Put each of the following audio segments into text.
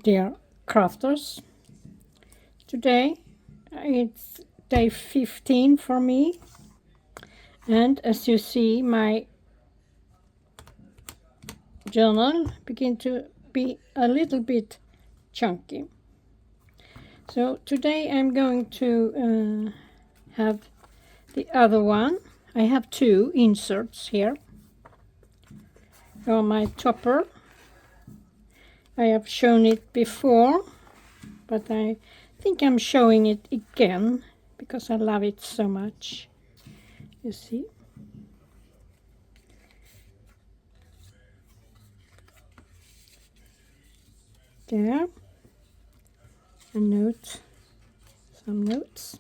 dear crafters. Today it's day 15 for me, and as you see, my journal begin to be a little bit chunky. So today I'm going to have the other one. I have two inserts here for my topper. I have shown it before, but I think I'm showing it again because I love it so much. You see? There. A note, some notes,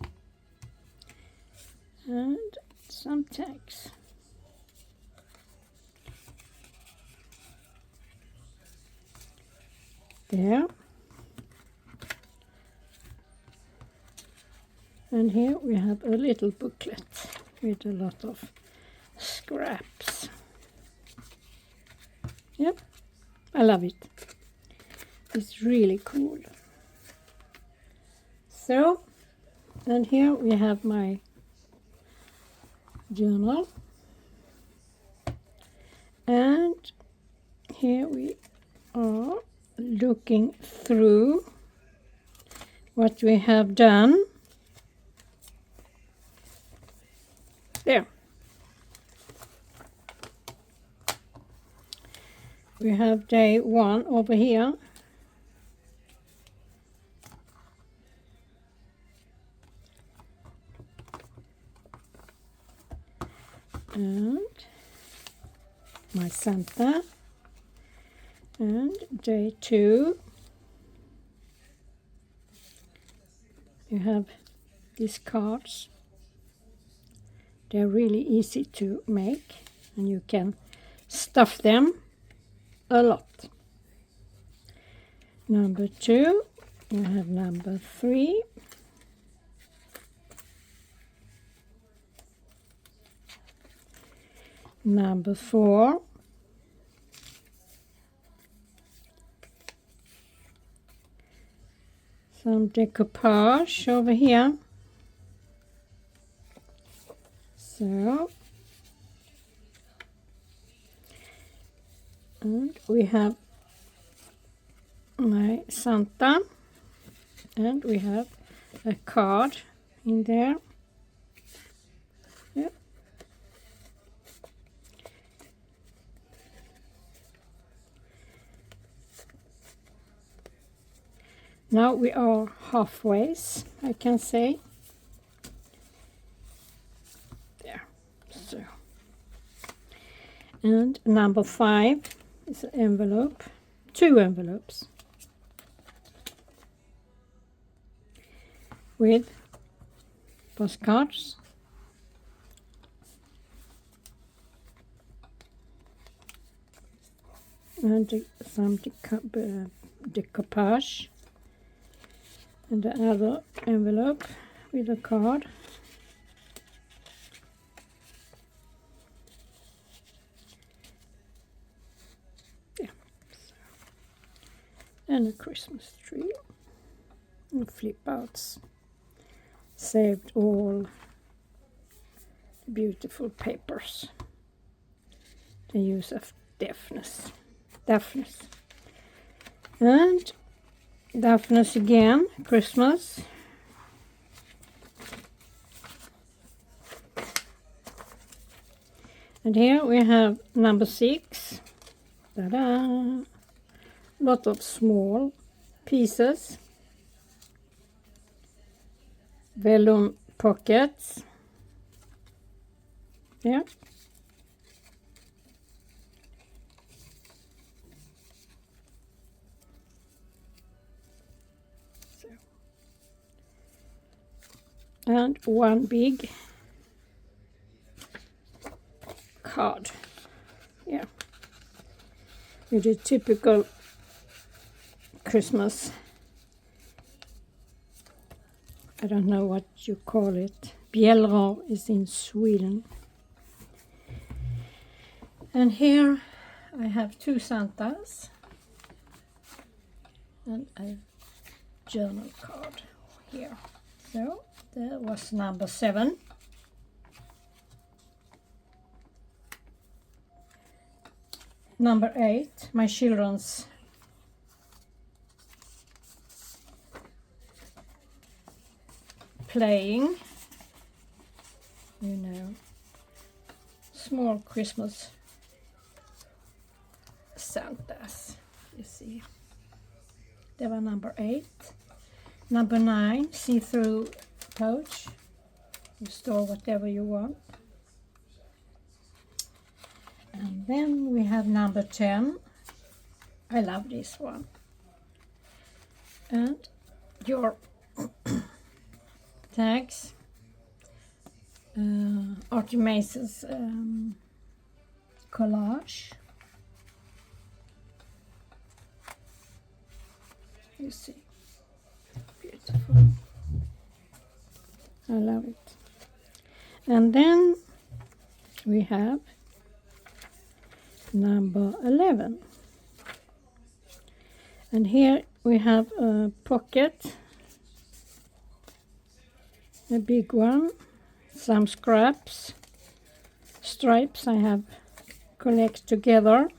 and some tags. There. And here we have a little booklet with a lot of scraps. Yep, I love it. It's really cool. So, and here we have my journal. And here we are looking through what we have done. There. We have day 1 over here. And my Santa. And day 2. You have these cards. They're really easy to make, and you can stuff them a lot. Number 2, you have number 3. Number 4. Some decoupage over here. So, and we have my Santa, and we have a card in there. Yep. Now we are halfway, I can say. There, so. And number 5 is an envelope, 2 envelopes with postcards. And some decoupage. And the other envelope with a card. Yeah. And a Christmas tree. And flip outs. Saved all the beautiful papers. The use of Daphnes. And Daphnes again, Christmas. And here we have number 6. Ta-da! Lot of small pieces. Vellum pockets. Yeah. And one big card, yeah, with a typical Christmas, I don't know what you call it, bjällror is in Sweden. And here I have 2 Santas, and a journal card here. So there was number 7. Number 8, my children's playing, you know, small Christmas Santas, you see. There were number 8. Number 9, see-through pouch. You store whatever you want. And then we have number 10. I love this one. And your tags. Artemis's collage. You see, beautiful. I love it. And then we have number 11. And here we have a pocket, a big one, some stripes I have collect together.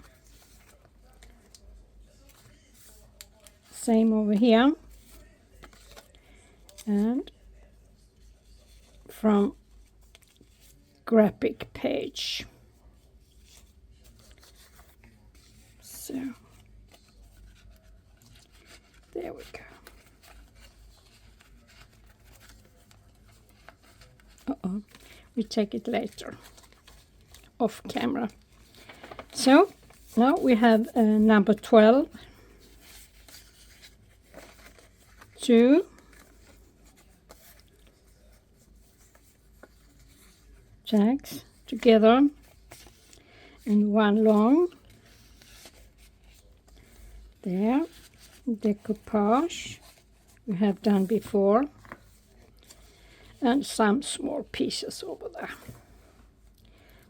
Same over here. And from graphic page. So there we go. We take it later off camera. So now we have number 12, 2 tags together and one long. There, decoupage we have done before, and some small pieces over there.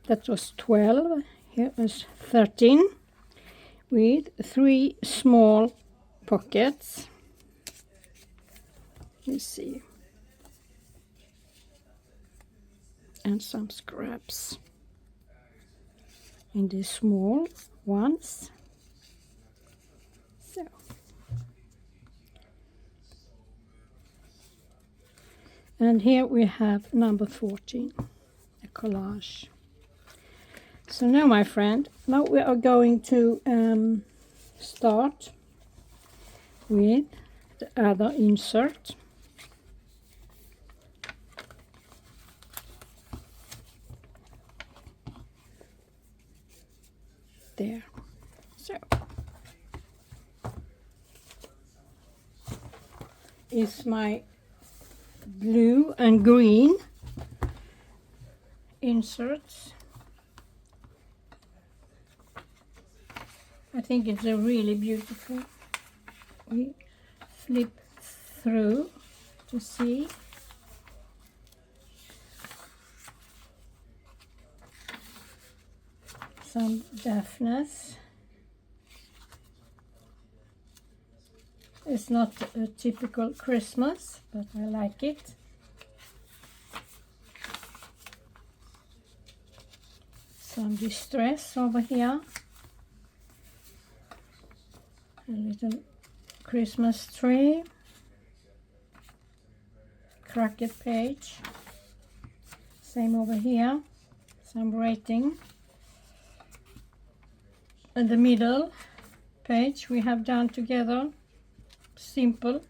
That was 12. Here is 13 with 3 small pockets. You see, and some scraps in the small ones. So, and here we have number 14, a collage. So now, my friend, now we are going to start with the other insert. There. So is my blue and green inserts. I think it's a really beautiful. We flip through to see. Some Daphnes. It's not a typical Christmas, but I like it. Some distress over here. A little Christmas tree. Crooked page. Same over here. Some writing. And the middle page we have done together, simple.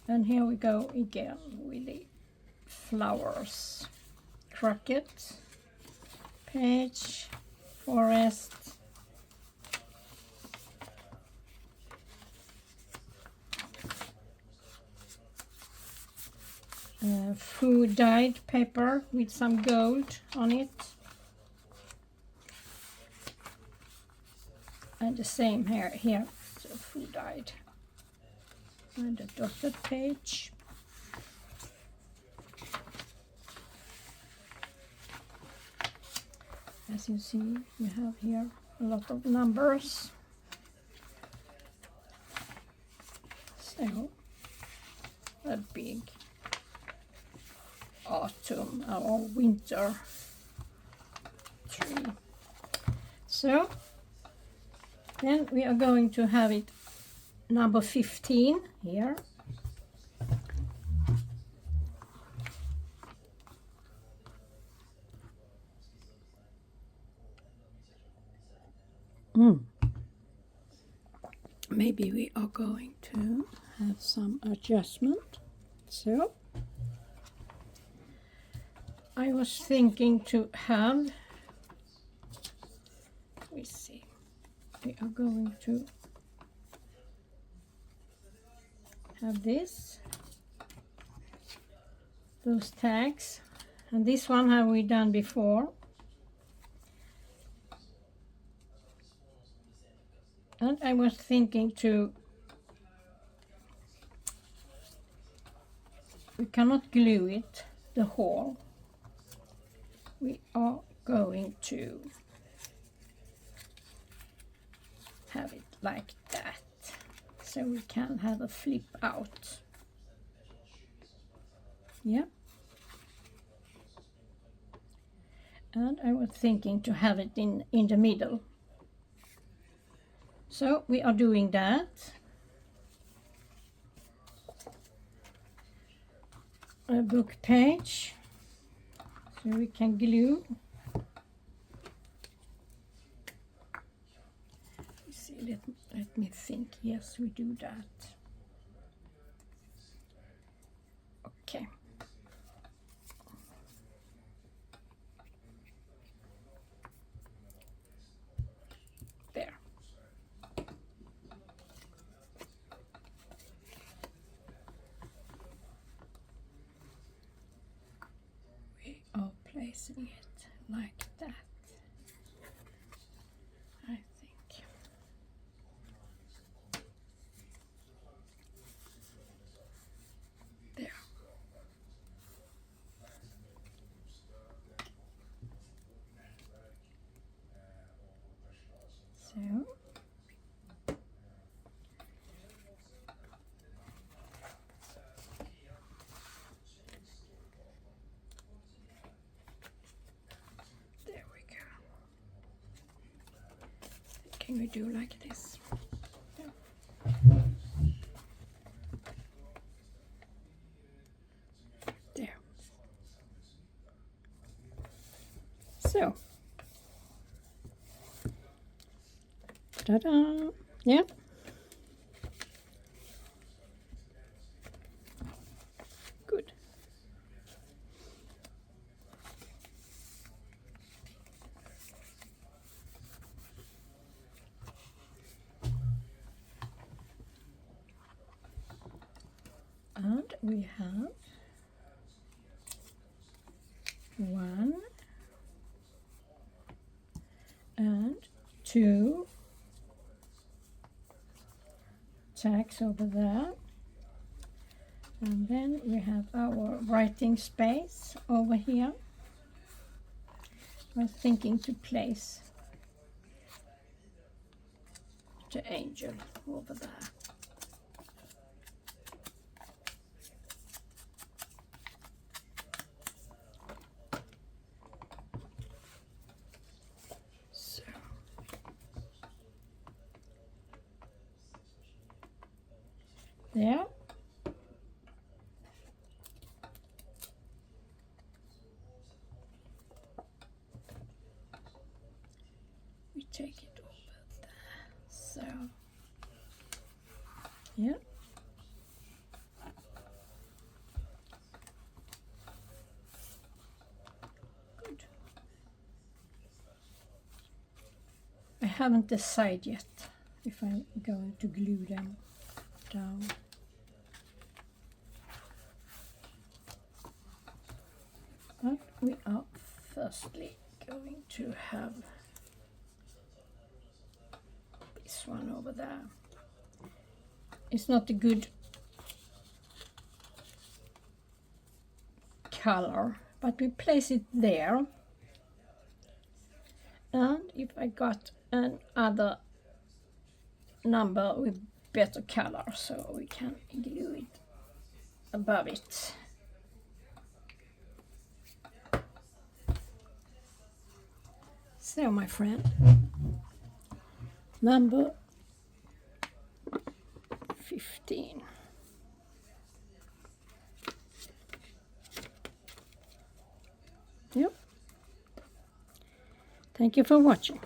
And here we go again with the flowers. Crooked page, forest. Food dyed paper with some gold on it. And the same here, so food dyed. And a dotted page. As you see, we have here a lot of numbers. Oh, a big autumn or winter tree. So then we are going to have it number 15 here. Maybe we are going to have some adjustment. So I was thinking to have, we see, we are going to have those tags, and this one have we done before. And I was thinking we cannot glue it, the hole. We are going to have it like that, so we can have a flip out. Yeah. And I was thinking to have it in the middle. So we are doing that. A book page, so we can glue. See, let me think. Yes, we do that. Okay. There. We are placing it like that, I think. There. So there we go. Can we do like this? There. So, ta-da! Yeah. Good. And we have 1 and 2 tags over there, and then we have our writing space over here. I was thinking to place the angel over there. There. We take it over there. So, yeah. Good. I haven't decided yet if I'm going to glue them down. But we are firstly going to have this one over there. It's not a good color, but we place it there. And if I got another number with better color, so we can glue it above it. So my friend, number 15. Yep. Thank you for watching.